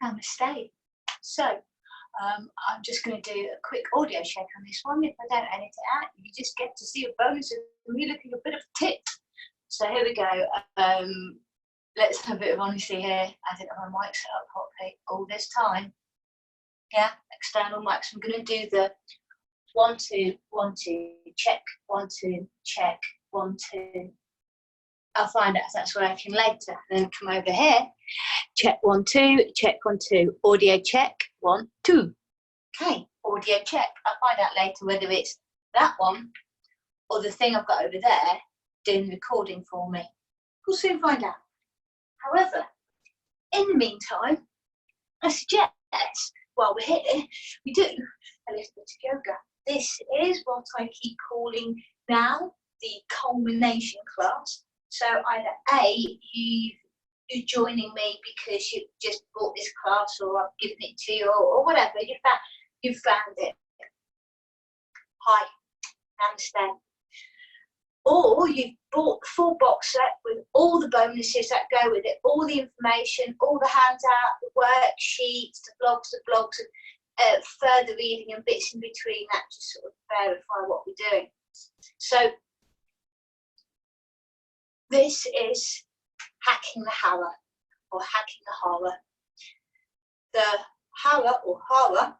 Namaste. So I'm just going to do a quick audio check on this one. If I don't edit it out, you just get to see a bonus of me looking a bit of a tit. So here we go. Let's have a bit of honesty here. I didn't have my mic set up properly all this time. Yeah, external mics. I'm going to do the 1 2 1 2 check 1 2 check 1 2. I'll find out if that's working later. And then come over here. Check 1 2 check 1 2. Audio check 1 2. Okay, audio check. I'll find out later whether it's that one or the thing I've got over there doing the recording for me. We'll soon find out. However, in the meantime, I suggest while we're here, we do a little bit of yoga. This is what I keep calling now the culmination class. So either A, you're joining me because you just bought this class, or I've given it to you, or whatever, you found it. Hi, namaste. Or you've bought the full box set with all the bonuses that go with it, all the information, all the handout, the worksheets, the blogs, further reading and bits in between that to sort of verify what we're doing. So this is hacking the Hara, or hacking the Hara. The Hara, or Hara,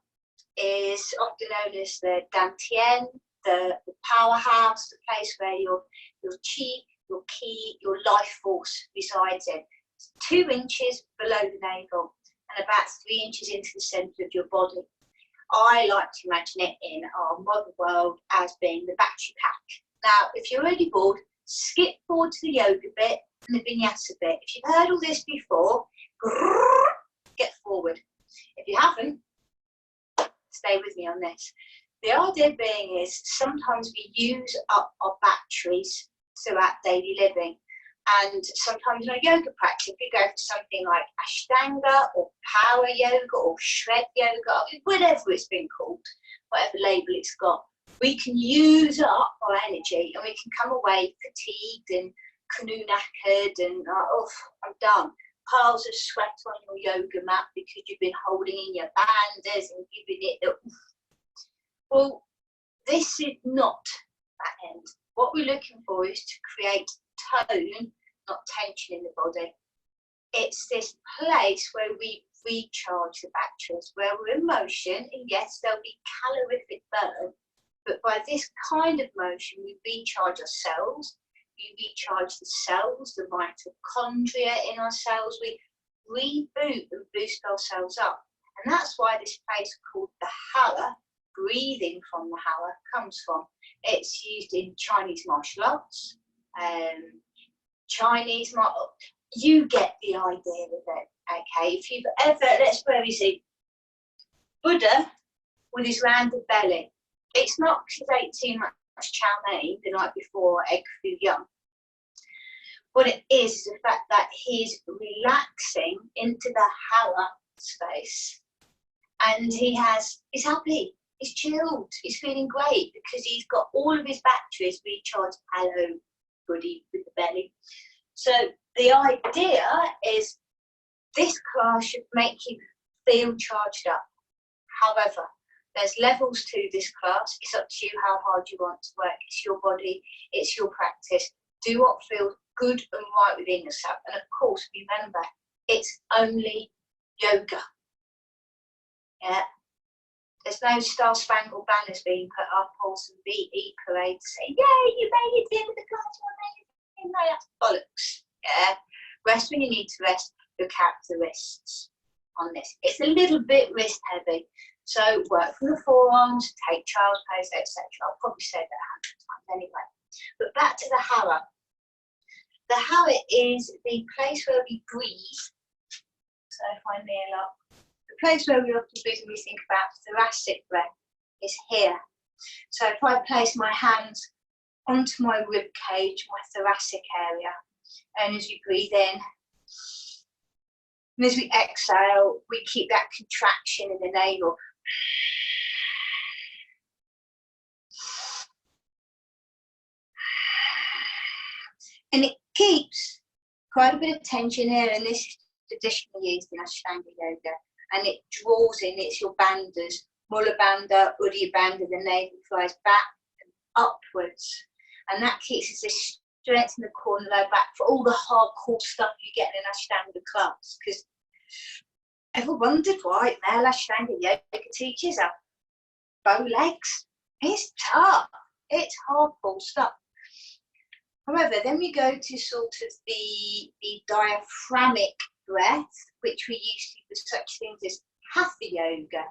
is often known as the Dantian, the powerhouse, the place where your chi, your ki, your life force resides in. It's 2 inches below the navel and about 3 inches into the centre of your body. I like to imagine it in our modern world as being the battery pack. Now, if you're already bored, skip forward to the yoga bit and the vinyasa bit. If you've heard all this before, get forward. If you haven't, stay with me on this. The idea being is sometimes we use up our batteries throughout daily living, and sometimes in our yoga practice we go for something like Ashtanga or power yoga or shred yoga, whatever it's been called, whatever label it's got. We can use up our energy and we can come away fatigued and canoe knackered and oh, I'm done. Piles of sweat on your yoga mat because you've been holding in your bandhas and giving it the Well, this is not that end. What we're looking for is to create tone, not tension in the body. It's this place where we recharge the batteries, where we're in motion, and yes, there'll be calorific burn, but by this kind of motion, we recharge ourselves, we recharge the cells, the mitochondria in our cells, we reboot and boost ourselves up. And that's why this place called the Hara, breathing from the Hara, comes from. It's used in Chinese martial arts, you get the idea of it, okay? If you've ever, where is he? Buddha with his rounded belly. It's not because he ate too much chow mein the night before, egg foo young. What it is the fact that he's relaxing into the Hara space, and he's happy. He's chilled, he's feeling great because he's got all of his batteries recharged. Hello, buddy with the belly. So the idea is this class should make you feel charged up. However, there's levels to this class. It's up to you how hard you want to work. It's your body, it's your practice. Do what feels good and right within yourself. And of course, remember, it's only yoga. Yeah. There's no Star Spangled Banners being put up or some VE parade to say, yay, you made it in with the class, you made it in. No, that's bollocks. Yeah. Rest when you need to rest. Look out for the wrists on this. It's a little bit wrist heavy. So work from the forearms, take child's pose, etc. I'll probably say that 100 times anyway. But back to the Hara. The Hara is the place where we breathe. So if I kneel up, the place where we often breathe and we think about thoracic breath is here. So if I place my hands onto my rib cage, my thoracic area, and as we breathe in, and as we exhale, we keep that contraction in the navel. And it keeps quite a bit of tension here, and this is traditionally used in Ashtanga yoga. and it draws in. It's your bandhas, Mula Bandha, Udya Bandha, the navel flies back and upwards. And that keeps us this strength in the core and low back for all the hardcore stuff you get in an Ashtanga class. Because ever wondered why male Ashtanga yoga teachers have bow legs? It's tough. It's hardcore stuff. However, then we go to sort of the diaphragmic breath, which we use for such things as Hatha yoga.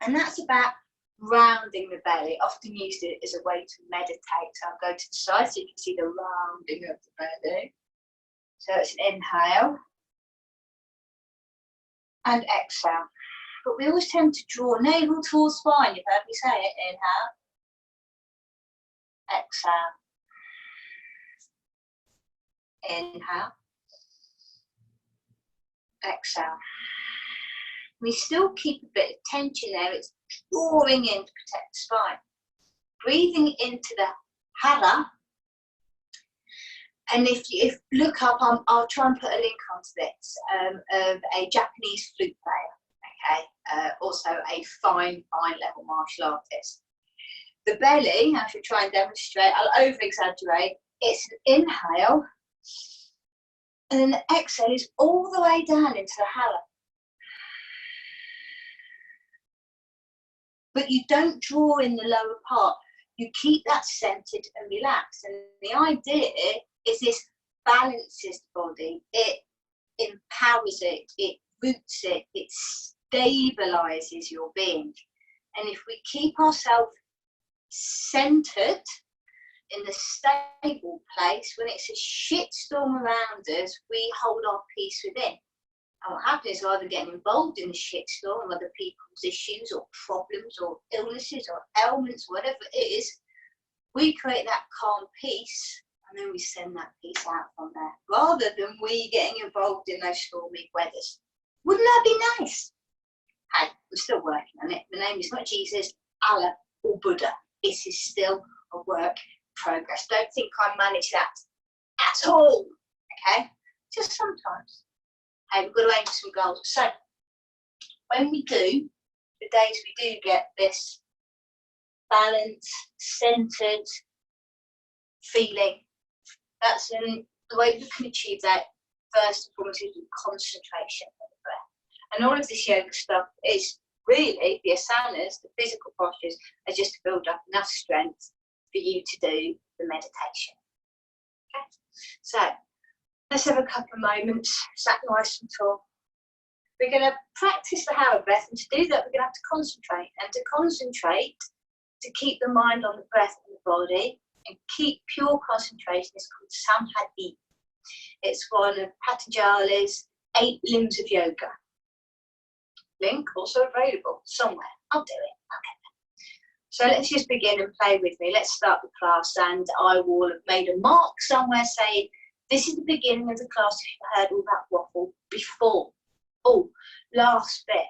And that's about rounding the belly, often used as a way to meditate. So I'll go to the side so you can see the rounding of the belly. So it's an inhale and exhale. But we always tend to draw navel towards spine. You've heard me say it. Inhale, exhale. Inhale, exhale. We still keep a bit of tension there. It's drawing in to protect the spine. Breathing into the Hara. And if you look up, I'll try and put a link onto this, of a Japanese flute player, okay? Also a fine level martial artist. The belly, I should try and demonstrate, I'll over-exaggerate, it's an inhale, and then the exhale is all the way down into the Hara. But you don't draw in the lower part. You keep that centered and relaxed. And the idea is this balances the body. It empowers it. It roots it. It stabilizes your being. And if we keep ourselves centered in the stable place, when it's a shitstorm around us, we hold our peace within. And what happens is either getting involved in the shitstorm, other people's issues or problems or illnesses or ailments, whatever it is, we create that calm peace and then we send that peace out from there, rather than we getting involved in those stormy weathers. Wouldn't that be nice? Hey, we're still working on it. The name is not Jesus, Allah or Buddha. It is still a work in progress. Don't think I manage that at all, okay? Just sometimes. Hey, we've got to aim for some goals. So, when we do, the days we do get this balanced, centered feeling, that's the way we can achieve that. First and foremost is concentration on the breath. And all of this yoga stuff is really the asanas, the physical postures, are just to build up enough strength for you to do the meditation. Okay, so let's have a couple of moments, sat nice and tall. We're going to practice the Hara breath, and to do that, we're going to have to concentrate. And to concentrate, to keep the mind on the breath and the body, and keep pure concentration is called Samhati. It's one of Patanjali's 8 limbs of yoga. Link also available somewhere. I'll do it. Okay. So let's just begin and play with me. Let's start the class, and I will have made a mark somewhere saying, this is the beginning of the class if you've heard all that waffle before. Oh, last bit.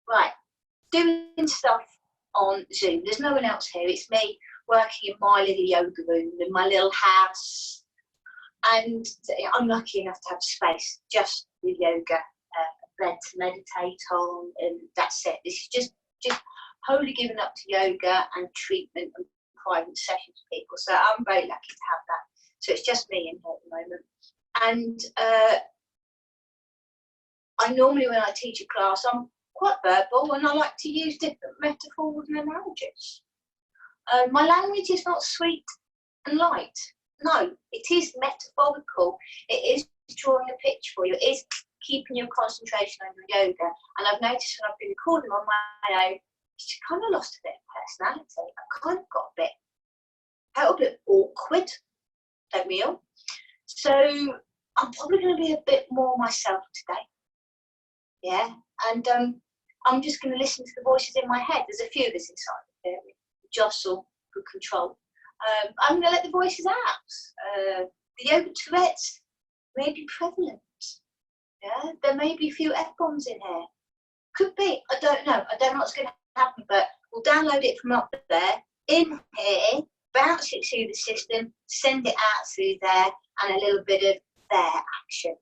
Right, doing stuff on Zoom. There's no one else here. It's me working in my little yoga room in my little house. And I'm lucky enough to have space just with yoga, a bed to meditate on, and that's it. This is just wholly given up to yoga and treatment and private sessions with people. So I'm very lucky to have that. So it's just me in here at the moment. And I normally, when I teach a class, I'm quite verbal and I like to use different metaphors and analogies. My language is not sweet and light. No, it is metaphorical. It is drawing a picture for you. It is keeping your concentration on your yoga. And I've noticed when I've been recording on my own, it's kind of lost a bit of personality. I've kind of got a little bit awkward. Don't we all? So I'm probably going to be a bit more myself today. Yeah, and I'm just going to listen to the voices in my head. There's a few of us inside here. Jostle for control. I'm going to let the voices out. The yoga Tourette's may be prevalent. Yeah, there may be a few F-bombs in here. Could be. I don't know. I don't know what's going to happen, but we'll download it from up there, in here, bounce it through the system, send it out through there, and a little bit of there action.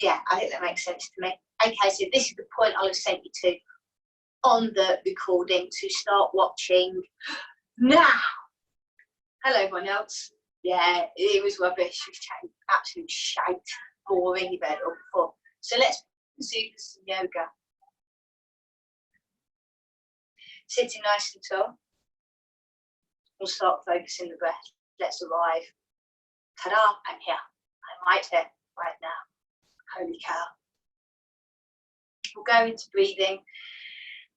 Yeah, I think that makes sense to me. Okay, so this is the point I'll have sent you to on the recording to start watching now. Hello, everyone else. Yeah, it was rubbish. It was absolute shite, boring. You better look before. So let's pursue some yoga. Sitting nice and tall. We'll start focusing the breath. Let's arrive. Ta-da! I'm here. I'm right here, right now. Holy cow. We'll go into breathing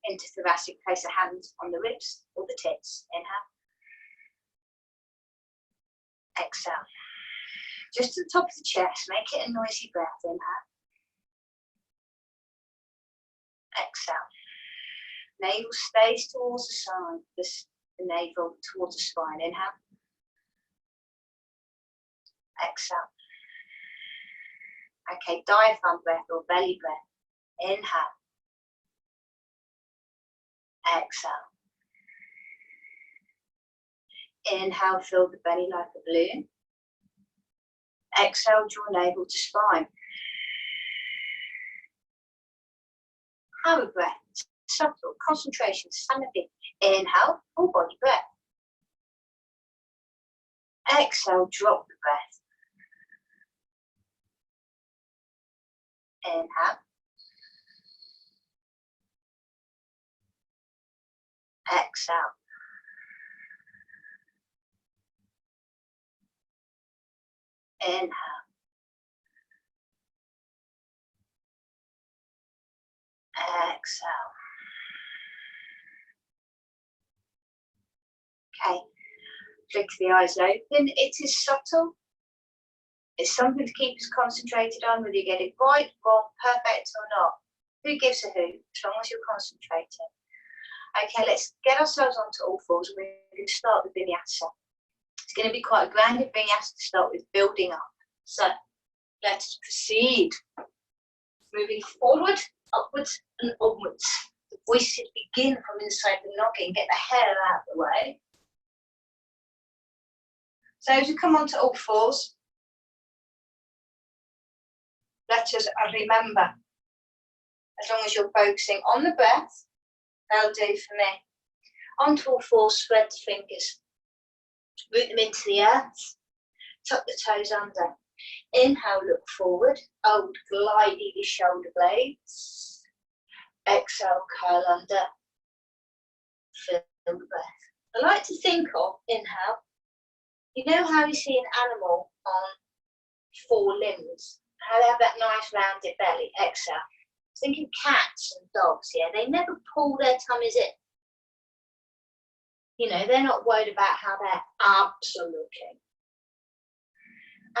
into thoracic. Place a hand on the ribs or the tits. Inhale. Exhale. Just to the top of the chest, make it a noisy breath. Inhale. Exhale. Navel stays towards the side, the navel towards the spine. Inhale. Exhale. Okay, diaphragm breath or belly breath. Inhale. Exhale. Inhale, fill the belly like a balloon. Exhale, draw navel to spine. Hara breath, subtle, concentration, samadhi. Inhale, full body breath. Exhale, drop the breath. Inhale. Exhale. Inhale. Exhale. Okay, flick the eyes open. It is subtle. It's something to keep us concentrated on, whether you get it right, wrong, perfect or not. Who gives a hoot, as long as you're concentrating. Okay, let's get ourselves onto all fours and we're going to start with vinyasa. It's going to be quite a grounded vinyasa to start with, building up. So let us proceed. Moving forward, upwards and onwards. The voices begin from inside the noggin. Get the hair out of the way. So as we come onto all fours, let us remember, as long as you're focusing on the breath, that'll do for me. Onto all fours, spread the fingers. Root them into the earth. Tuck the toes under. Inhale, look forward. Hold, glide the shoulder blades. Exhale, curl under. Fill the breath. I like to think of, inhale, you know how you see an animal on 4 limbs? How they have that nice rounded belly. Exhale. Think of cats and dogs, yeah? They never pull their tummies in. You know, they're not worried about how their abs are looking.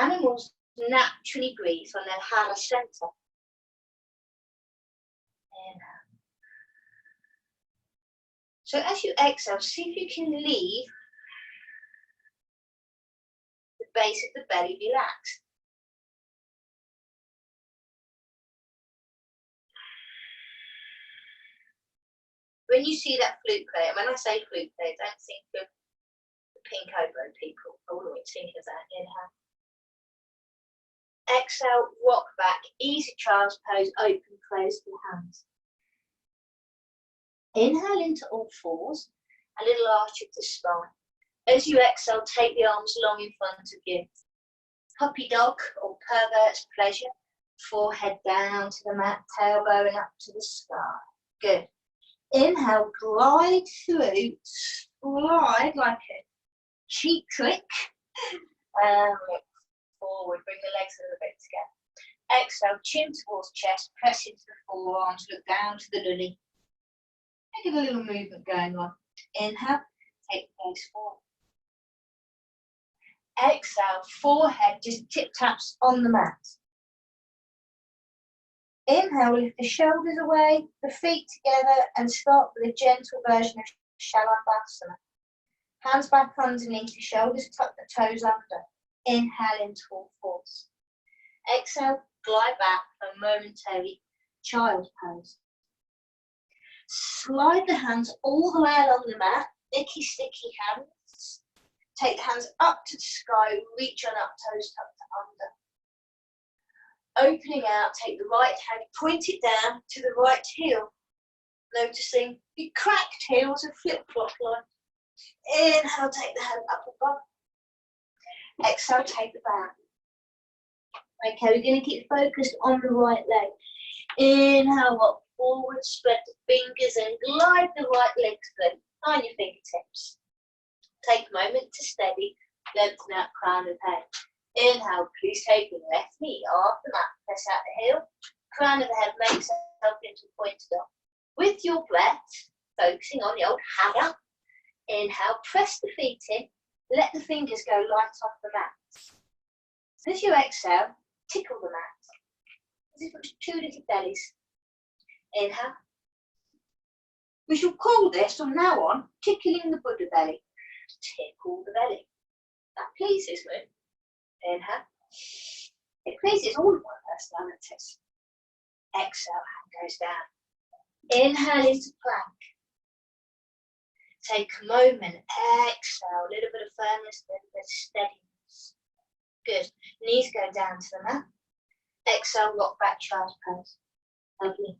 Animals naturally breathe from their Hara center. Inhale. So as you exhale, see if you can leave the base of the belly relaxed. When you see that flute player, when I say flute player, don't think of the pink oboe people. I wouldn't be thinking of that. Inhale. Exhale, rock back, easy child's pose, open, close the hands. Inhale into all fours, a little arch of the spine. As you exhale, take the arms long in front of you. Puppy dog or perverts pleasure. Forehead down to the mat, tailbone up to the sky. Good. Inhale, glide through, slide like a cheap trick. And look forward, bring the legs a little bit together. Exhale, chin towards chest, press into the forearms, look down to the lully. Get a little movement going on. Inhale, take the gaze forward. Exhale, forehead just tip taps on the mat. Inhale, lift the shoulders away, the feet together, and start with a gentle version of Shalabhasana. Hands back underneath the shoulders, tuck the toes under. Inhale into all fours. Exhale, glide back for a momentary child pose. Slide the hands all the way along the mat, sticky hands. Take the hands up to the sky, reach on up, toes tucked under. opening out, take the right hand, point it down to the right heel. Noticing the cracked heels of flip-flop line. Inhale, take the hand up above. Exhale, take the back. Okay, we're going to keep focused on the right leg. Inhale, walk forward, spread the fingers and glide the right leg through. Find your fingertips. Take a moment to steady, lengthen out crown of head. Inhale, please take your left knee off the mat, press out the heel. Crown of the head makes itself into a pointed arm. With your breath, focusing on the old Hara. Inhale, press the feet in, let the fingers go light off the mat. As you exhale, tickle the mat. As if it was two little bellies. Inhale. We shall call this from now on tickling the Buddha belly. Tickle the belly. That pleases me. Inhale. It pleases all of my personalities. Exhale, hand goes down. Inhale into plank. Take a moment. Exhale, a little bit of firmness, a little bit of steadiness. Good. Knees go down to the mat. Exhale, rock back, child's pose. Lovely.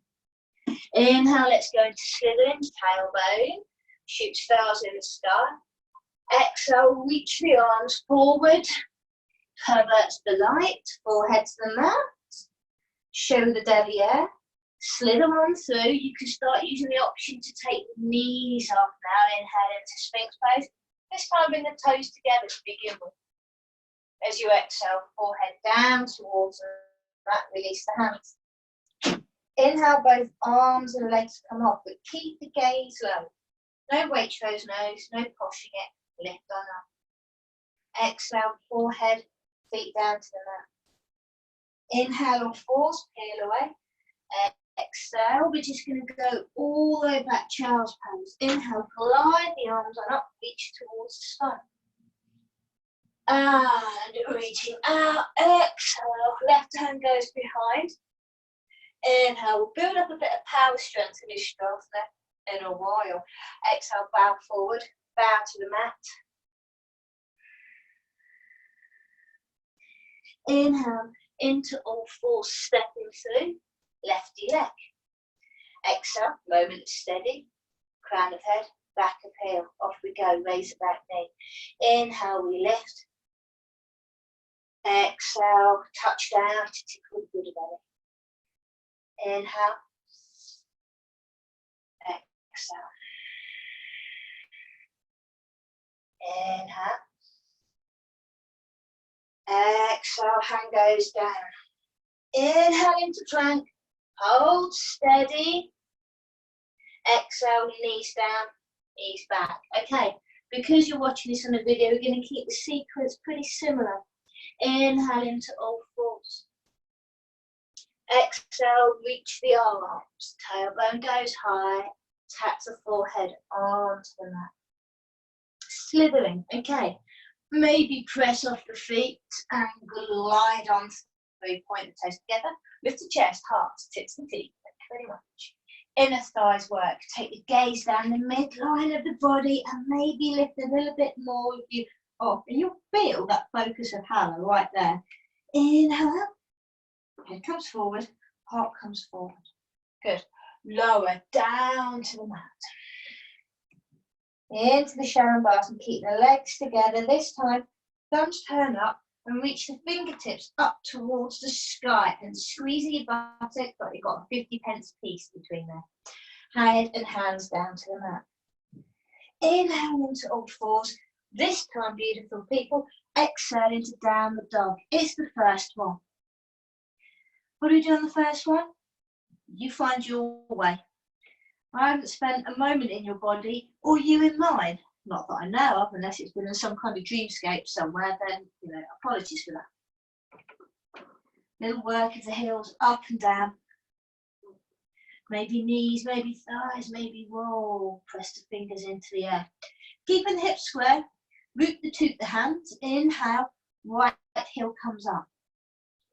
Inhale, let's go into slithering, tailbone. Shoot stars in the sky. Exhale, reach the arms forward. Perverts the light. Forehead to the mat. Show the derriere. Slither on through. You can start using the option to take the knees off now. Inhale into Sphinx pose. This time bring the toes together to begin with. As you exhale, forehead down towards the mat. Release the hands. Inhale, both arms and legs come off, but keep the gaze low. No Waitrose nose, no pushing it. Lift on up. Exhale, forehead, feet down to the mat. Inhale on fours, peel away. Exhale, we're just going to go all the way back, child's pose. Inhale, glide the arms on up, reach towards the sky. And reaching out, exhale, left hand goes behind. Inhale, we'll build up a bit of power strength in this Shavasana in a while. Exhale, bow forward, bow to the mat. Inhale, into all fours, stepping through. Lefty leg. Exhale, moment steady. Crown of head, back of heel. Off we go, raise the back knee. Inhale, we lift. Exhale, touch down to tickle the Buddha belly. Inhale. Exhale. Inhale. Exhale, hand goes down. Inhale into plank. Hold steady. Exhale, knees down, knees back. Okay, because you're watching this on a video, we're going to keep the sequence pretty similar. Inhale into all fours. Exhale, reach the arms. Tailbone goes high. Tap the forehead onto the mat. Slithering. Okay, maybe press off the feet and glide on through. Point the toes together. Lift the chest, heart, tips and teeth. Thank you very much. Inner thighs work. Take the gaze down the midline of the body and maybe lift a little bit more of you off. And you'll feel that focus of Hara right there. Inhale. Head comes forward. Heart comes forward. Good. Lower down to the mat. Into the Shavasana. Keep the legs together. This time, thumbs turn up. And reach the fingertips up towards the sky and squeeze your buttock, but you've got a 50p piece between there. Head and hands down to the mat. Inhale into all fours. This time, beautiful people, exhale into down the dog. It's the first one. What do we do on the first one? You find your way. I haven't spent a moment in your body or you in mine. Not that I know of, unless it's been in some kind of dreamscape somewhere, then, apologies for that. Little work of the heels up and down. Maybe knees, maybe thighs, maybe roll. Press the fingers into the air. Keeping the hips square, root the hands. Inhale, right heel comes up.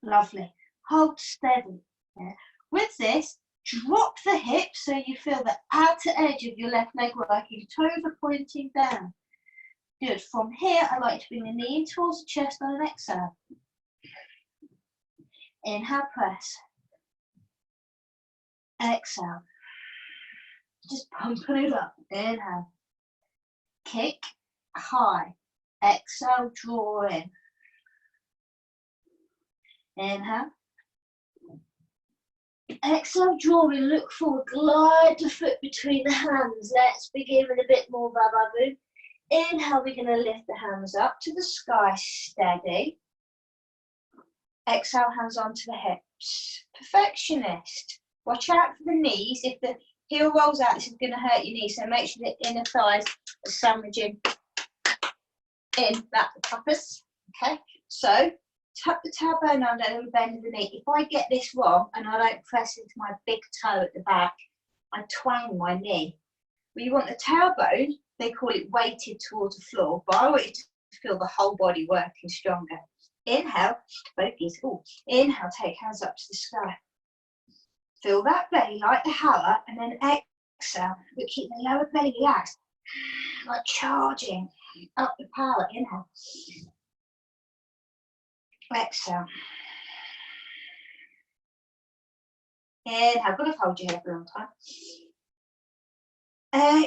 Lovely. Hold steady. Yeah. With this, drop the hips so you feel the outer edge of your left leg working, toes are pointing down. Good. From here, I like to bring the knee in towards the chest on an exhale. Inhale, press. Exhale. Just pumping it up. Inhale. Kick, high. Exhale, draw in. Inhale. Exhale, draw in, look forward, glide the foot between the hands. Let's begin with a bit more bababu. Inhale, we're going to lift the hands up to the sky, steady. Exhale, hands onto the hips. Perfectionist. Watch out for the knees. If the heel rolls out, this is going to hurt your knees, so make sure the inner thighs are sandwiching in that the tapas. Okay, so tuck the tailbone under and then bend the knee. If I get this wrong and I don't press into my big toe at the back, I twang my knee. Well, you want the tailbone, they call it weighted towards the floor, but I want you to feel the whole body working stronger. Inhale, focus. Ooh. Inhale, take hands up to the sky. Feel that belly like the Hara, and then exhale, but keep the lower belly relaxed, like charging up the power. Inhale. Exhale. Inhale, gotta hold your head for a long time.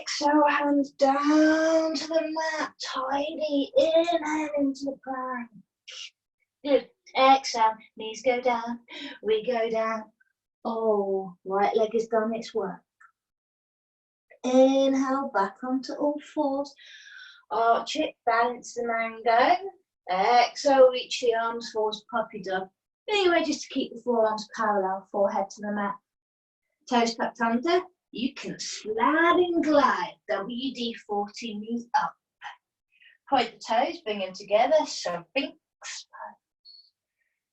Exhale, hands down to the mat, tidy. Inhale into the plank. Good. Exhale, knees go down, we go down. Oh, right leg has done its work. Inhale, back onto all fours. Arch it, balance the mango. Exhale, reach the arms towards puppy dog. Anyway, just to keep the forearms parallel, forehead to the mat. Toes tucked under. You can slide and glide. WD-40, knees up. Point the toes, bring them together. Sphinx.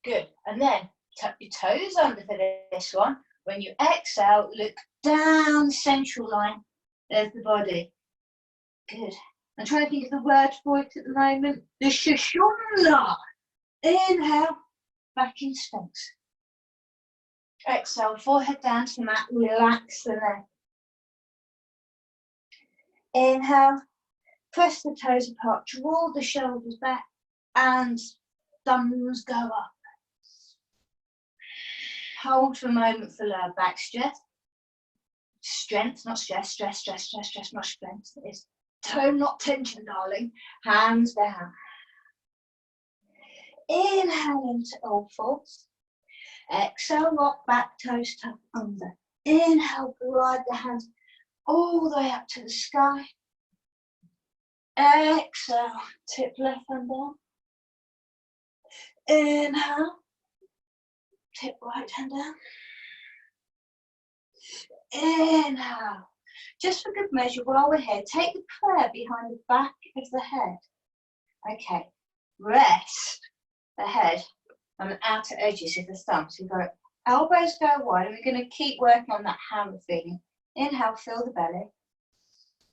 Good. And then tuck your toes under for this one. When you exhale, look down central line. There's the body. Good. I'm trying to think of the word for it at the moment. The Shoshana. Inhale, back in Sphinx. Exhale, forehead down to the mat, relax the neck. Inhale, press the toes apart, draw the shoulders back, and thumbs go up. Hold for a moment for lower back stretch. Strength, not stress, stress, stress, stress, stress, not strength. It's tone, not tension, darling. Hands down. Inhale into all fours. Exhale, rock back, toes tucked under. Inhale, glide the hands all the way up to the sky. Exhale, tip left hand down. Inhale, tip right hand down. Inhale. Just for good measure, while we're here, take the prayer behind the back of the head. Okay, rest the head on the outer edges of the thumbs. So we've got elbows go wide, and we're going to keep working on that hammer feeling. Inhale, fill the belly.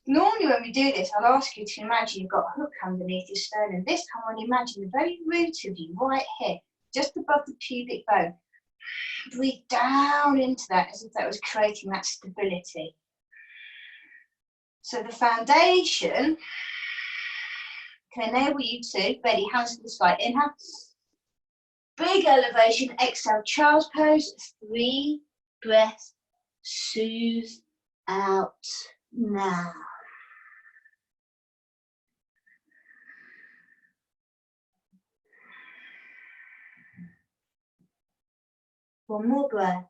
Normally when we do this, I'll ask you to imagine you've got a hook underneath your sternum. This time I want to imagine the very root of you, right here, just above the pubic bone. Breathe down into that as if that was creating that stability. So the foundation can enable you to, belly, hands to the sky. Inhale. Big elevation, exhale, child's pose, 3 breaths, soothe out now. One more breath.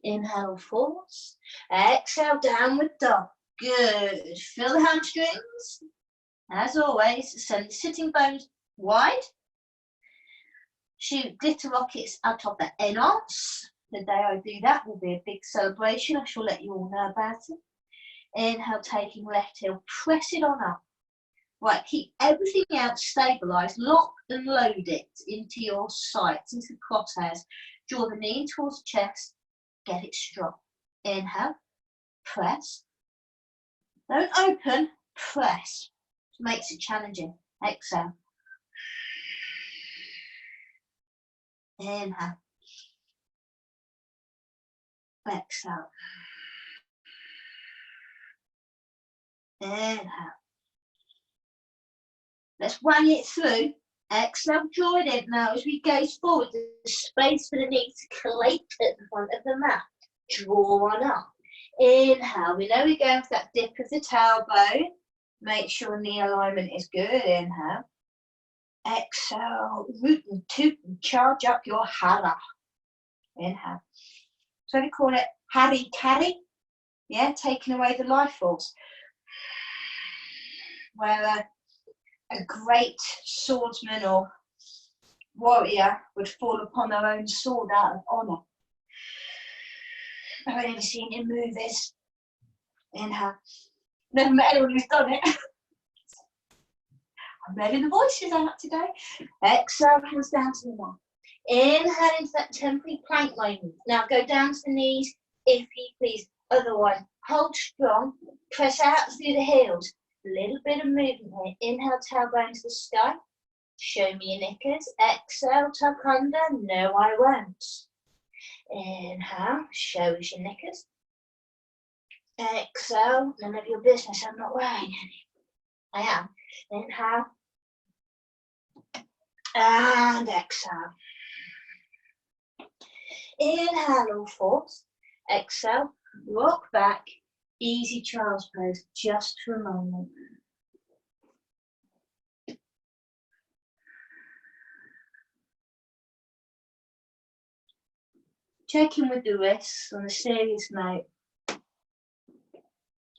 Inhale, force. Exhale, downward dog. Good. Feel the hamstrings. As always, send the sitting bones wide. Shoot glitter rockets out of the enos. The day I do that will be a big celebration. I shall let you all know about it. Inhale, taking left heel. Press it on up. Right, keep everything else stabilised. Lock and load it into your sights, into the crosshairs. Draw the knee towards the chest. Get it strong. Inhale, press. Don't open, press. It makes it challenging. Exhale. Inhale. Exhale. Inhale. Let's wang it through. Exhale, draw it in. Now, as we gaze forward, there's space for the knee to collate at the front of the mat. Draw on up. Inhale. We know we're going for that dip of the tailbone. Make sure knee alignment is good. Inhale. Exhale. Root and toot and charge up your Hara. Inhale. So we call it Hari Kari. Yeah, taking away the life force. Where a great swordsman or warrior would fall upon their own sword out of honour. I've only ever seen in movies. Inhale. Never met anyone who's done it. I'm letting the voices out today. Exhale, hands down to the mat. Inhale into that temporary plank moment. Now go down to the knees if you please. Otherwise, hold strong. Press out through the heels. A little bit of movement here. Inhale, tailbone to the sky. Show me your knickers. Exhale, tuck under. No, I won't. Inhale, show us your knickers. Exhale, none of your business. I'm not wearing any. I am. Inhale. And exhale. Inhale, all fours. Exhale, rock back. Easy child's pose, just for a moment. Check in with the wrists on a serious note.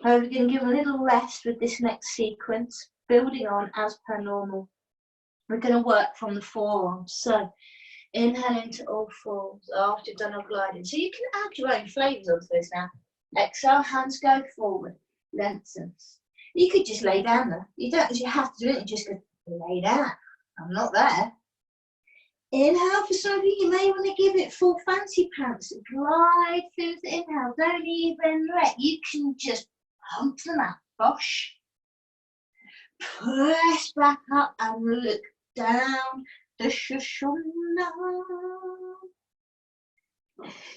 We're going to give a little rest with this next sequence, building on as per normal. We're going to work from the forearms. So inhale into all fours after you've done our gliding. So you can add your own flavours onto this now. Exhale, hands go forward, lengthens. You could just lay down there. You don't actually have to do it, you just go lay down. I'm not there. Inhale, for some of you, you may want to give it full fancy pants. Glide through the inhale. Don't even let. You can just hump them out. Bosh. Press back up and look down the Shoshana.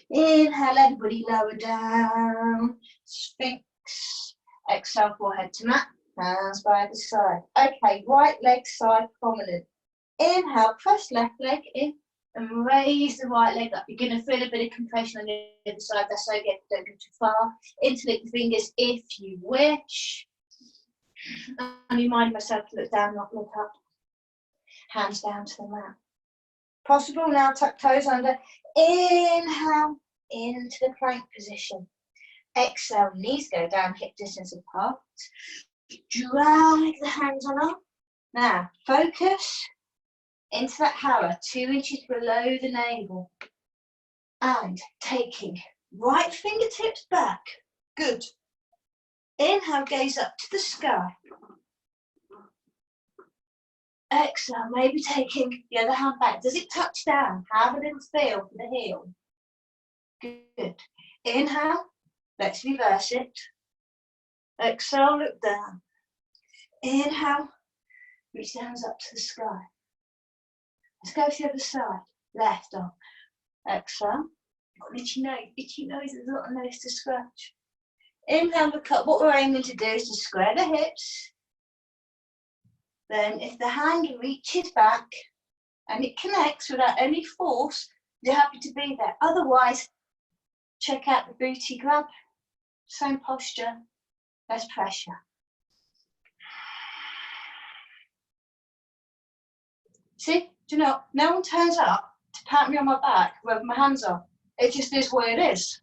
Inhale, everybody lower down. Sphinx. Exhale, forehead to mat. Hands by the side. Okay, right leg side prominent. Inhale, press left leg in and raise the right leg up. You're going to feel a bit of compression on the other side. That's okay, don't go too far. Interlink the fingers if you wish. I'm reminding myself to look down, not look up. Hands down to the mat. Possible now, tuck toes under. Inhale, into the plank position. Exhale, knees go down, hip distance apart. Drag the hands on up. Now, focus into that Hara, 2 inches below the navel. And taking right fingertips back. Good. Inhale, gaze up to the sky. Exhale, maybe taking the other hand back. Does it touch down? Have a little feel for the heel. Good. Inhale, let's reverse it. Exhale, look down. Inhale, reach the hands up to the sky. Let's go to the other side. Left arm. Exhale. Got an itchy nose. Itchy nose, there's a lot of nose to scratch. Inhale, look up. What we're aiming to do is to square the hips. Then if the hand reaches back and it connects without any force, you're happy to be there. Otherwise, check out the booty grab. Same posture, less pressure. See, do you know, no one turns up to pat me on my back, rub my hands on. It just is what it is.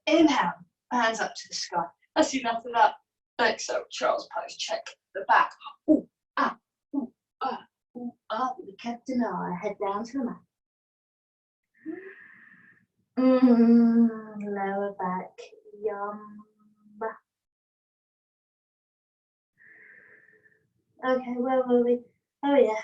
Inhale, hands up to the sky. That's enough of that. Exhale, child's pose, check the back. Ooh, ah, ooh, ah, ooh, ah. We kept an eye, head down to the mat. Lower back, yum. Okay, where were we? Oh yeah.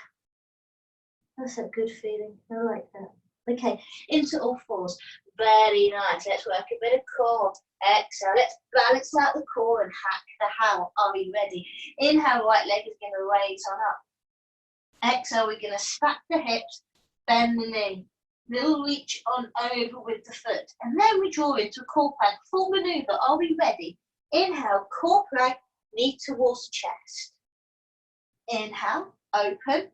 That's a good feeling. I like that. Okay, into all fours. Very nice. Let's work a bit of core. Exhale. Let's balance out the core and hack the Hara. Are we ready? Inhale, right leg is going to raise on up. Exhale, we're going to stack the hips, bend the knee. Little reach on over with the foot. And then we draw into a core plank. Full maneuver. Are we ready? Inhale, core plank, knee towards chest. Inhale, Open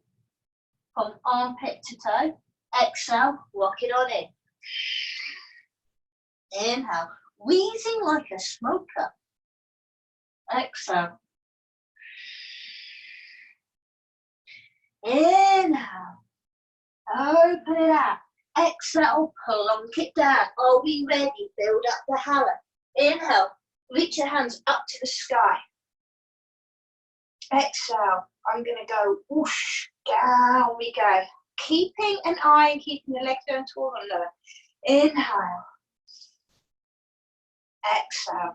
from armpit to toe. Exhale, rock it on in. Inhale, wheezing like a smoker. Exhale. Inhale, open it out. Exhale, plunk it down. Are we ready? Build up the Hara. Inhale, reach your hands up to the sky. Exhale, I'm going to go whoosh, down we go. Keeping an eye and keeping the legs going toward one another. Inhale. Exhale.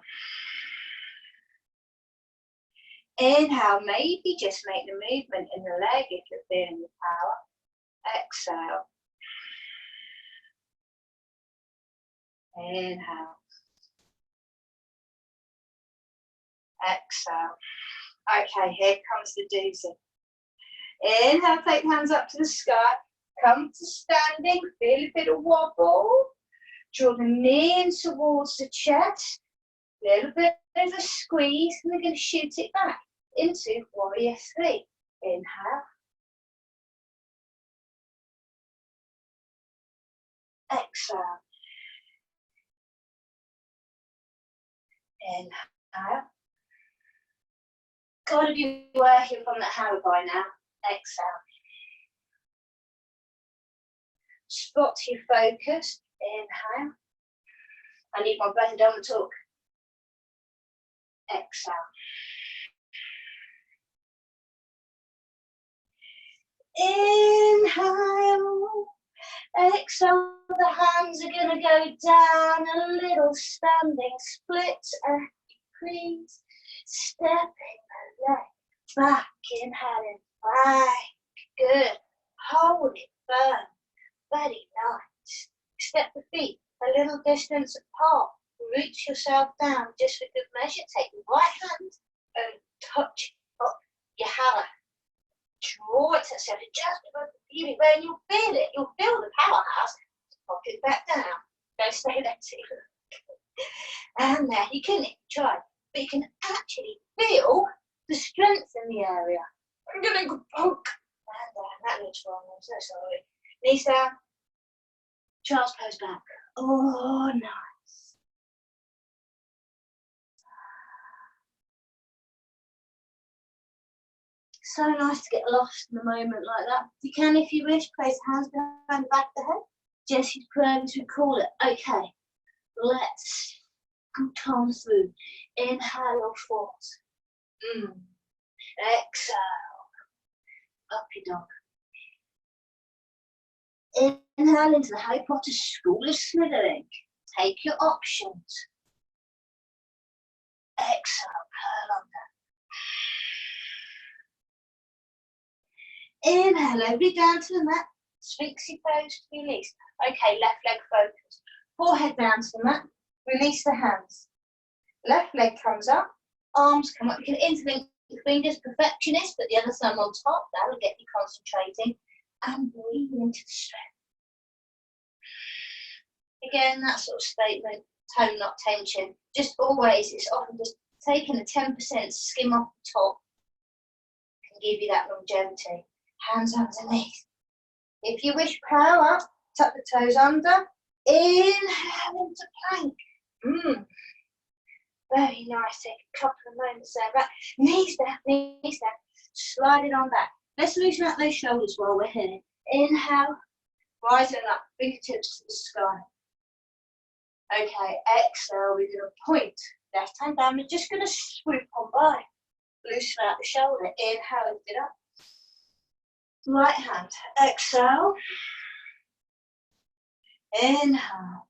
Inhale, maybe just make the movement in the leg if you're feeling the power. Exhale. Inhale. Exhale. Okay, here comes the doozy. Inhale, take the hands up to the sky. Come to standing, feel a bit of wobble. Draw the knee in towards the chest. Little bit of a squeeze, and we're going to shoot it back into warrior 3. Inhale. Exhale. Inhale. Got to be working from that Hara by now. Exhale. Spot your focus. Inhale. I need my breath, I don't want to talk. Exhale. Inhale. Exhale. The hands are going to go down a little, standing split and decrease. Stepping the leg back, inhaling back. Good. Hold it firm. Very nice. Step the feet a little distance apart. Reach yourself down just for good measure. Take the right hand and touch up your Hara. Draw it to the center just above the feeling bone. You'll feel it. You'll feel the powerhouse. Pop it back down. Don't stay there too long. And there, you can try, but you can actually feel the strength in the area. I'm gonna go poke. And that looks wrong. I'm so sorry. Knees down. Child's pose back. Oh, nice. So nice to get lost in the moment like that. You can, if you wish, place hands behind the back of the head. Jesse's prayer, as we call it. Okay, let's come through. Inhale or force. Exhale. Up your dog. Inhale into the Harry Potter School of Slithering. Take your options. Exhale, curl under. Inhale, over down to the mat. Sphinxy pose, release. Okay, left leg focus. Forehead down to the mat. Release the hands. Left leg comes up. Arms come up. You can interlink the fingers, perfectionist, but the other thumb on top. That'll get you concentrating. And breathe into the strength. Again, that sort of statement, tone, not tension. Just always, it's often just taking a 10% skim off the top can give you that longevity. Hands underneath. If you wish, power up, tuck the toes under. Inhale into plank. Very nice. Take a couple of moments there. Right. Knees down, knees down. Slide it on back. Let's loosen out those shoulders while we're here. Inhale, rising up, fingertips to the sky. Okay, exhale, we're going to point. Left hand down, we're just going to swoop on by. Loosen out the shoulder. Inhale, lift it up. Right hand, exhale. Inhale.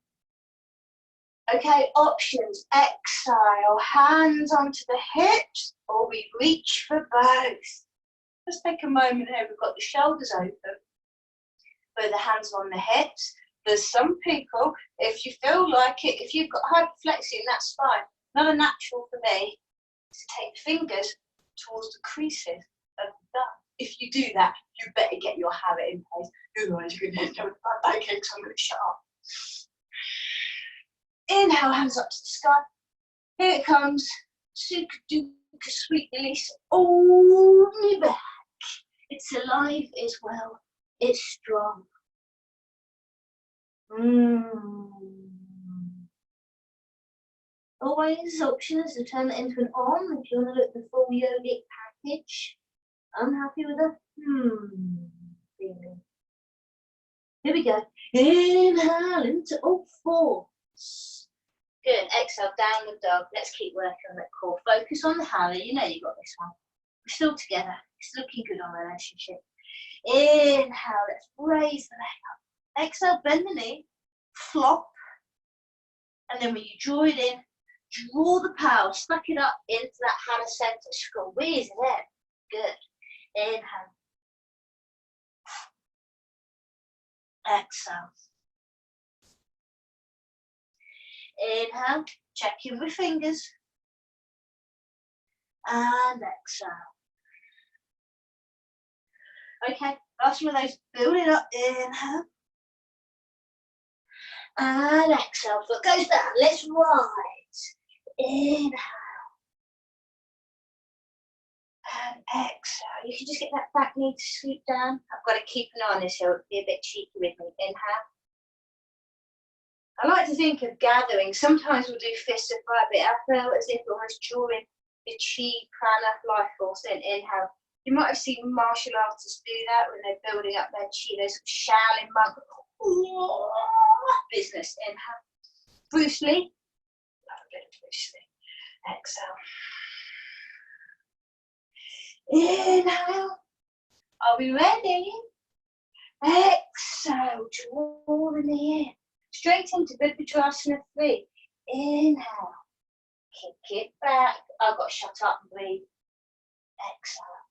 Okay, options. Exhale, hands onto the hips, or we reach for both. Let's take a moment here. We've got the shoulders open, with the hands on the hips. There's some people, if you feel like it, if you've got hyperflexing, that's fine. Not a natural for me to take fingers towards the creases of the thumb. If you do that, you better get your Hara in place. Otherwise, you're going to end up with my backache, so I'm going to shut up. Inhale, hands up to the sky. Here it comes. Super duper sweet release all the way back. It's It's alive as well. It's strong. Always options to turn it into an on if you want to look at the full yogic package. I'm happy with the feeling. Here we go. Inhale into all fours. Good. Exhale, downward dog. Let's keep working on that core. Focus on the Hara. You know you got this one. We're still together. It's looking good on our relationship. Inhale. Let's raise the leg up. Exhale, bend the knee. Flop. And then when you draw it in, draw the power. Suck it up into that Hara center. Squeeze it in. Good. Inhale. Exhale. Inhale, check in with fingers. And exhale. Okay, last one of those. Build it up. Inhale. And exhale. Foot goes down. Let's rise. Inhale. And exhale. You can just get that back knee to scoop down. I've got to keep an eye on this, so it'll be a bit cheeky with me. Inhale. I like to think of gathering. Sometimes we'll do fists of fire, but I feel as if almost drawing the chi, prana, life force in. Inhale. You might have seen martial artists do that when they're building up their chi. Those Shaolin monk business. Inhale. Bruce Lee. Love a bit of Bruce Lee. Exhale. Inhale. Are we ready? Exhale. Draw the knee in. Straight into Virabhadrasana 3. Inhale. Kick it back. I've got to shut up and breathe. Exhale.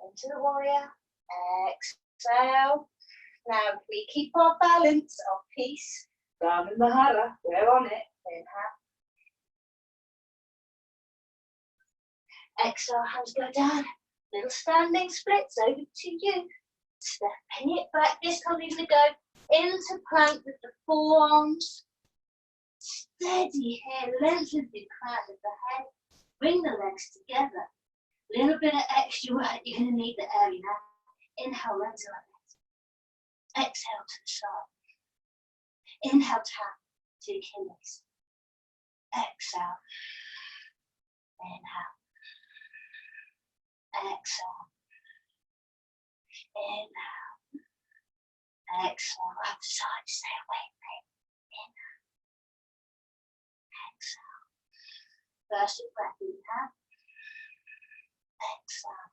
Into the warrior. Exhale. Now we keep our balance, our peace. Down in the Hara. We're on it. Inhale. Exhale, hands go down. Little standing splits over to you. Stepping it back. This time you're going to go into plank with the forearms. Steady here. Lengthen the crown of the head. Bring the legs together. Little bit of extra work. You're going to need the area now. Inhale, legs like this. Exhale to the side. Inhale, tap to the Achilles. Exhale. Inhale. Exhale. Inhale. Exhale. Outside, stay away from it. Inhale. Exhale. First breath, inhale. Exhale.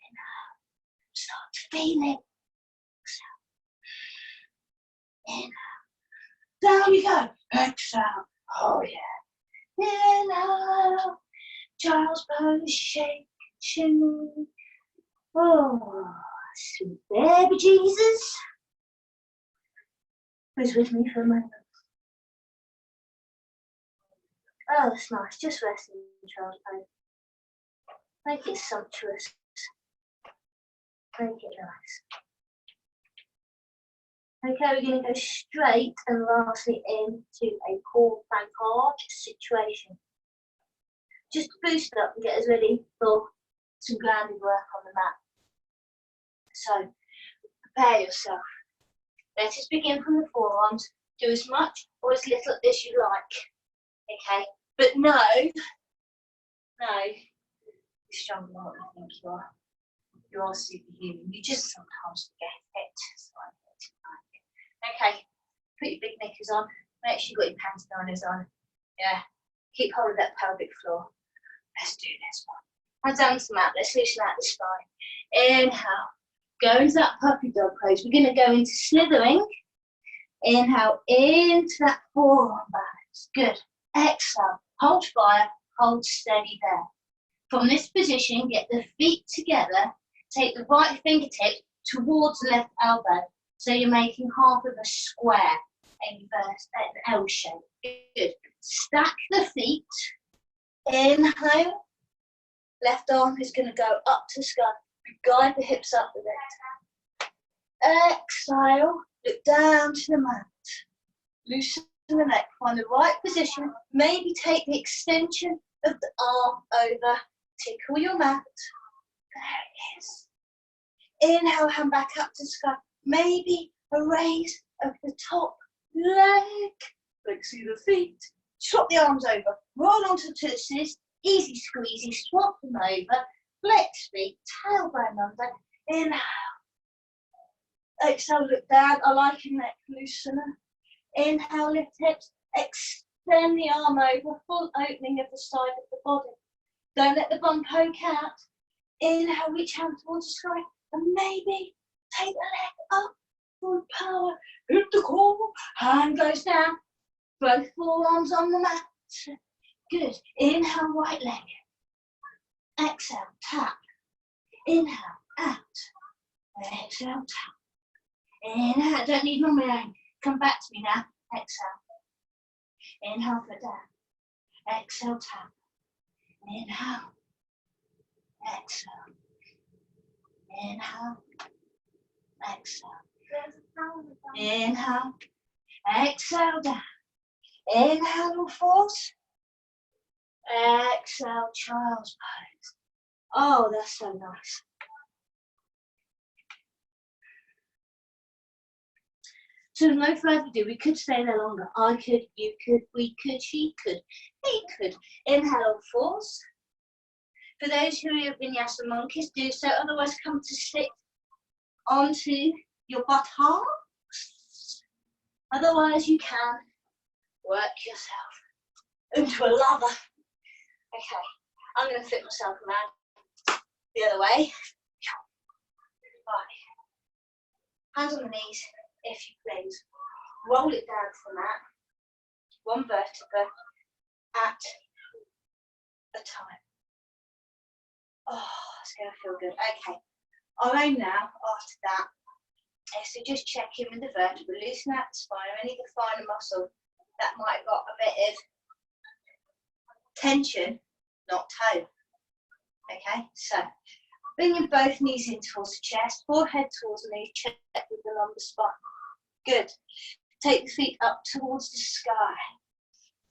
Inhale. Start to feel it. Exhale. Inhale. Down we go. Exhale. Oh yeah. Inhale. Child's pose, shake, chin. Oh, sweet baby Jesus. Who's with me for a moment? Oh, that's nice. Just resting in child's pose. Make it sumptuous. Make it nice. Okay, we're going to go straight and lastly into a core plank arch situation. Just to boost up and get us ready for some grounded work on the mat. So, prepare yourself. Let us begin from the forearms. Do as much or as little as you like. Okay? But no, you're stronger than what you think you are. You are superhuman. You just sometimes forget it. So I'm here tonight. Okay, put your big knickers on. Make sure you've got your pantyliners on. Yeah. Keep hold of that pelvic floor. Let's do this one. Hands down to the mat. Let's loosen out the spine. Inhale. Go into that puppy dog pose. We're going to go into slithering. Inhale into that forearm balance. Good. Exhale. Hold fire. Hold steady there. From this position, get the feet together. Take the right fingertip towards the left elbow. So you're making half of a square. An L shape. Good. Stack the feet. Inhale. Left arm is going to go up to sky. Guide the hips up with it. Exhale. Look down to the mat. Loosen loosen the neck, find the right position, maybe take the extension of the arm over, tickle your mat. There it is. Inhale, hand back up to sky. Maybe a raise of the top leg. Flexing the feet. Swap the arms over. Roll onto the tussies. Easy squeezy. Swap them over. Flex feet. Tailbone under. Inhale. Exhale, look down. I like a neck loosener. Inhale, lift hips. Extend the arm over. Full opening of the side of the body. Don't let the bum poke out. Inhale, reach hand towards the sky. And maybe take the leg up. Full power. Hit the core. Hand goes down. Both forearms on the mat. Good. Inhale, right leg. Exhale, tap. Inhale, out. Exhale, tap. Inhale, don't need my mind. Come back to me now. Exhale. Inhale, foot down. Exhale, tap. Inhale. Exhale. Inhale. Exhale. Inhale. Exhale, down. Inhale, all fours. Exhale, child's pose. Oh, that's so nice. So no further ado, we could stay there longer. I could, you could, we could, she could, he could. Inhale, fours. For those who have vinyasa monkeys, do so. Otherwise, come to sit onto your buttocks. Otherwise, you can work yourself into a lover. Okay, I'm going to flip myself around the other way. Right. Hands on the knees, if you please. Roll it down to the mat. One vertebra at a time. Oh, it's going to feel good. Okay, our aim now, after that, is to just check in with the vertebra, loosen out the spine, or any of the finer muscle that might have got a bit of tension, not tone. Okay, so bringing both knees in towards the chest, forehead towards the knees, check with the lumbar spine. Good. Take the feet up towards the sky.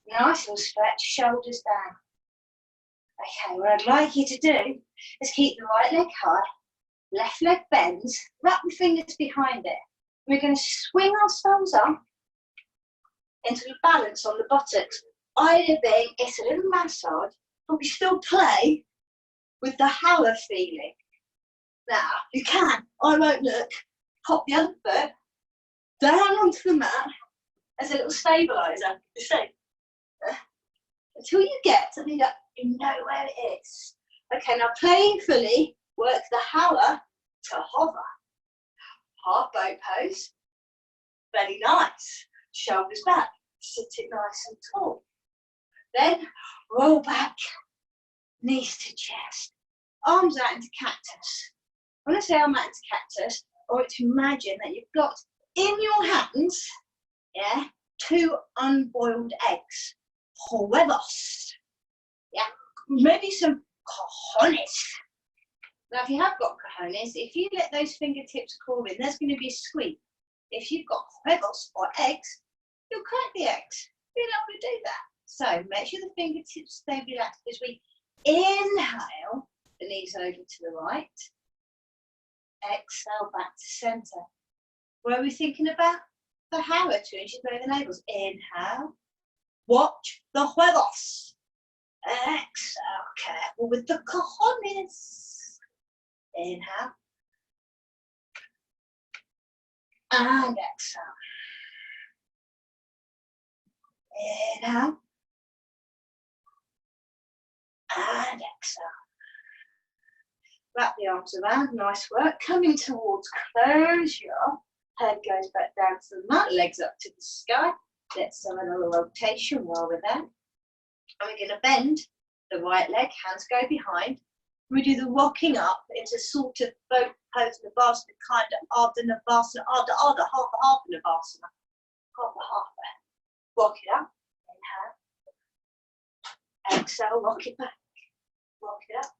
Nice little stretch, shoulders down. Okay, what I'd like you to do is keep the right leg high, left leg bends, wrap the fingers behind it. We're going to swing ourselves up into the balance on the buttocks. Either being it's a little massage, but we still play with the Hara feeling. Now, you can, I won't look, pop the other foot down onto the mat as a little stabiliser. You see? Until you get something that you know where it is. Okay, now playfully work the Hara to hover. Half boat pose. Very nice. Shoulders back. Sit it nice and tall. Then roll back. Knees to chest. Arms out into cactus. When I say arm out into cactus, I want you to imagine that you've got in your hands, yeah, 2 unboiled eggs. Huevos. Yeah, maybe some cojones. Now, if you have got cojones, if you let those fingertips crawl in, there's going to be a squeak. If you've got huevos or eggs, you'll crack the eggs. You don't want to do that. So make sure the fingertips stay relaxed as we inhale, the knees over to the right. Exhale back to centre. Where are we thinking about? The Hara, 2 inches below the navels. Inhale. Watch the huevos. Exhale. Careful with the cojones. Inhale. And exhale. Inhale. And exhale. Wrap the arms around, nice work. Coming towards closure. Head goes back down to the mat, legs up to the sky. Let's have another rotation while we're there. And we're going to bend the right leg, hands go behind. We do the rocking up into sort of boat pose Navasana, kind of Ardha Navasana, Ardha, half Navasana. Half there. Rock it up. Inhale. Exhale, rock it back. Rock it up.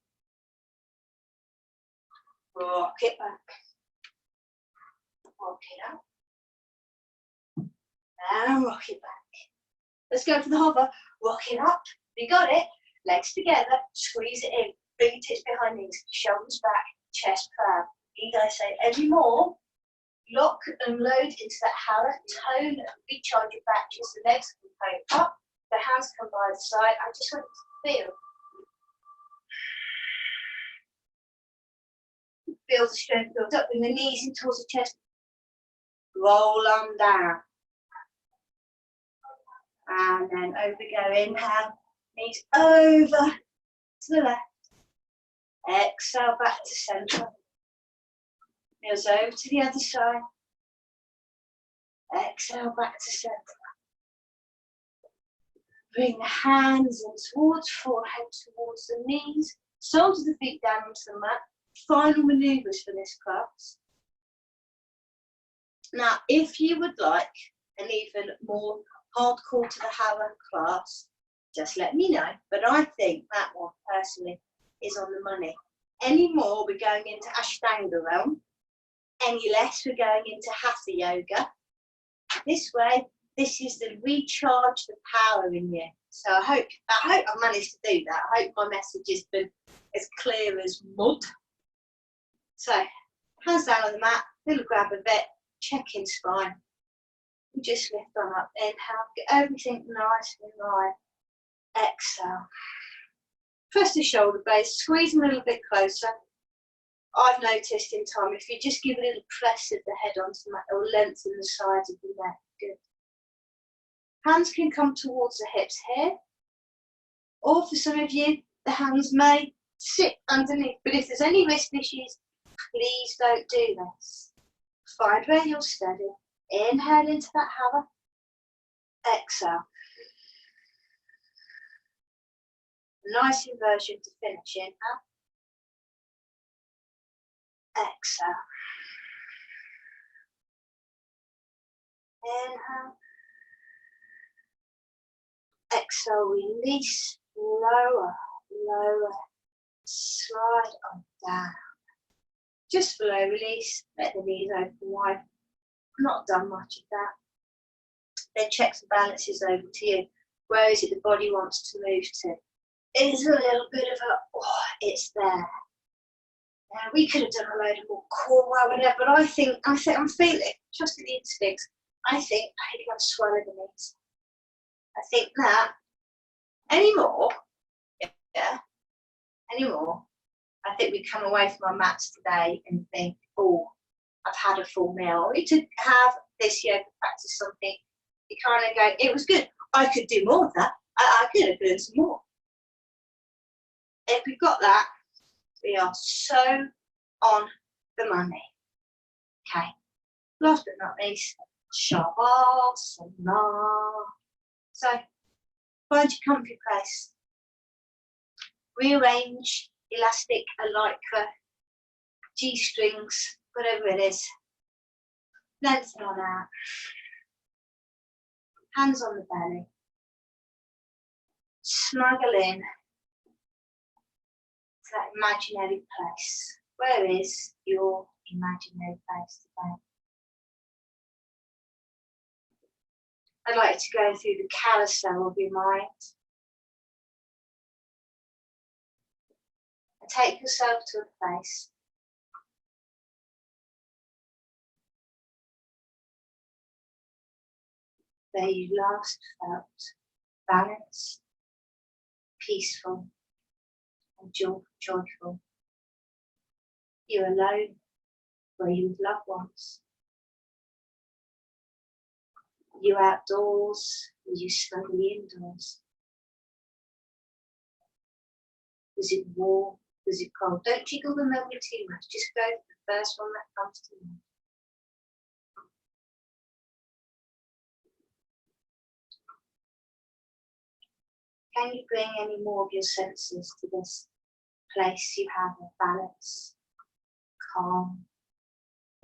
Rock it back. Rock it up. And rock it back. Let's go for the hover. Rock it up. You got it. Legs together. Squeeze it in. Fingertips behind knees. Shoulders back. Chest proud. Need I say any more? Lock and load into that Hara. Tone and recharge your back. Just the legs can go up. The hands come by the side. I just want you to feel. Feel the strength build up. Bring the knees in towards the chest. Roll on down. And then over we go. Inhale. Knees over to the left. Exhale back to centre. Knees over to the other side. Exhale back to centre. Bring the hands in towards forehead, towards the knees. Soles of the feet down onto the mat. Final manoeuvres for this class. Now, if you would like an even more hardcore to the Hara class, just let me know. But I think that one, personally, is on the money. Any more, we're going into Ashtanga realm. Any less, we're going into Hatha yoga. This way, this is the recharge the power in you. So I hope I've managed to do that. I hope my message has been as clear as mud. So, hands down on the mat, little grab of it, check in spine. And just lift on up. Inhale, get everything nice and light. Exhale. Press the shoulder blades, squeeze them a little bit closer. I've noticed in time, if you just give a little press of the head onto the mat, it will lengthen the sides of the neck. Good. Hands can come towards the hips here. Or for some of you, the hands may sit underneath. But if there's any wrist issues, please don't do this. Find where you're steady. Inhale into that Hara. Exhale. Nice inversion to finish. Inhale. Exhale. Inhale. Exhale, release, lower, lower, slide on down. Just below release, let the knees open wide. Not done much of that. Then checks and balances over to you. Where is it the body wants to move to? It's a little bit of a, oh, it's there. Now we could have done a load of more core work, whatever, but I think I'm feeling, trusting the instincts. I think I'm going to swallow the knees. I think that anymore, yeah, anymore. I think we come away from our mats today and think, oh, I've had a full meal. Or to have this yoga practice something, you kind of go, it was good. I could do more of that. I could have done some more. If we've got that, we are so on the money. Okay. Last but not least, Shavasana. So, find your comfy place. Rearrange elastic, a lycra, G-strings, whatever it is. Lengthen on out. Hands on the belly. Snuggle in to that imaginary place. Where is your imaginary place today? I'd like to go through the carousel of your mind. And take yourself to a place where you last felt balanced, peaceful, and joyful. You're alone, where you with loved ones. You outdoors, or you snugly indoors. Was it warm? Was it cold? Don't jiggle the memory too much. Just go for the first one that comes to mind. Can you bring any more of your senses to this place you have of balance, calm,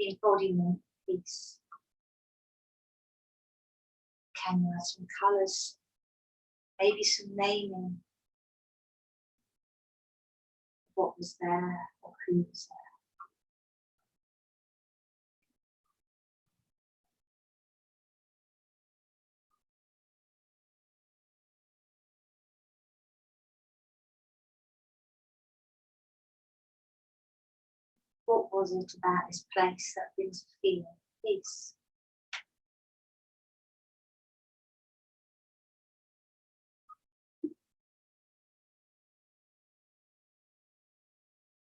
the embodiment, peace? Can you add some colours, maybe some naming of what was there or who was there? What was it about this place that brings a feeling of peace?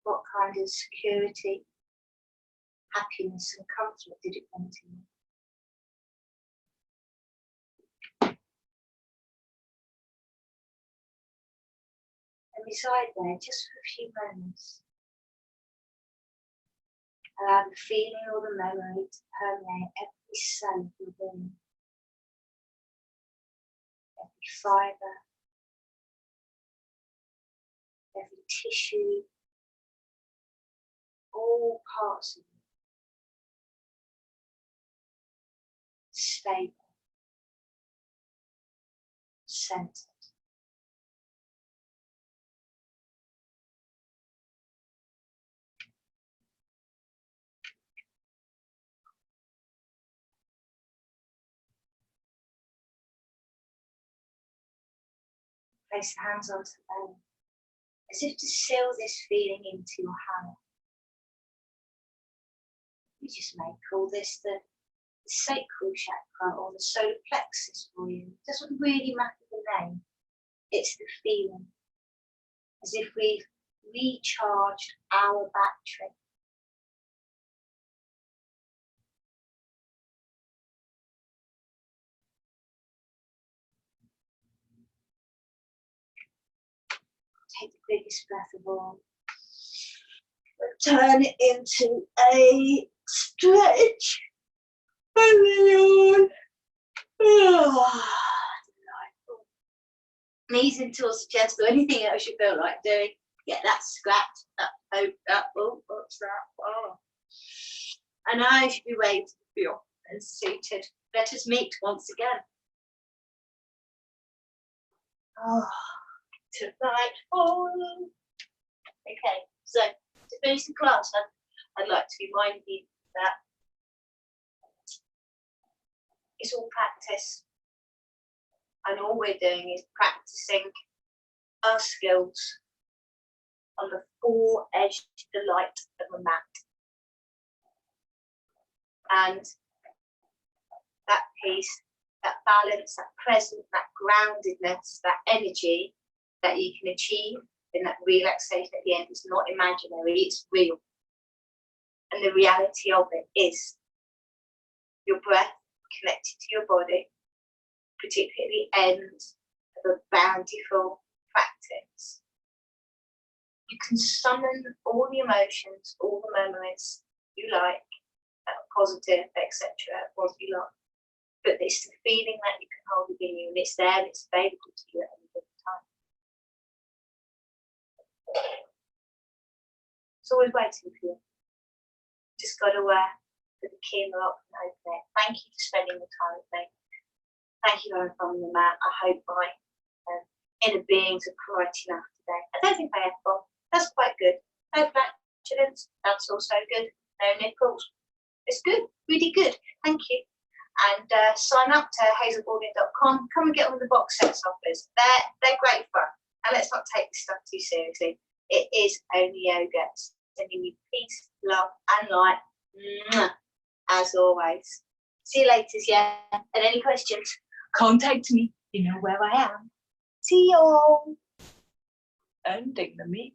What kind of security, happiness and comfort did it bring to you? And reside there just for a few moments. Allow the feeling or the memory to permeate every cell of your being, every fibre, every tissue, all parts of you. Stable, centered. Place the hands onto the belly, as if to seal this feeling into your Hara. You just may call this the sacral chakra or the solar plexus for you. It doesn't really matter the name, it's the feeling, as if we've recharged our battery. Take the biggest breath of all. Turn it into a stretch. And then yawn. Delightful. Knees in towards the chest or anything else you feel like doing. Get that scratch, that poke, that, oh, what's that? Oh. And I should be waiting for you and seated. Let us meet once again. Oh, delightful. Okay, so to finish the class, I'd like to remind you that it's all practice, and all we're doing is practicing our skills on the four-edged delight of a mat. And that peace, that balance, that presence, that groundedness, that energy that you can achieve in that relaxation at the end is not imaginary, it's real. And the reality of it is your breath connected to your body, particularly at the end of a bountiful practice. You can summon all the emotions, all the memories you like, positive, etc., what you like. But it's the feeling that you can hold within you, and it's there, and it's available to you at any given time. It's always waiting for you. Just got to put the key in the lock and open it. Thank you for spending the time with me. Thank you for following the mat. I hope my inner beings are quiet enough today. I don't think they have gone. That's quite good. No flatulence. That's also good. No nipples. It's good. Really good. Thank you. And sign up to hazelbaldwin.com. Come and get all the box sets offers. They're great fun. And let's not take this stuff too seriously. It is only yoga. Sending you peace, love, and light. Mwah, as always. See you later, yeah. And any questions, contact me. You know where I am. See you all. Ending the meeting.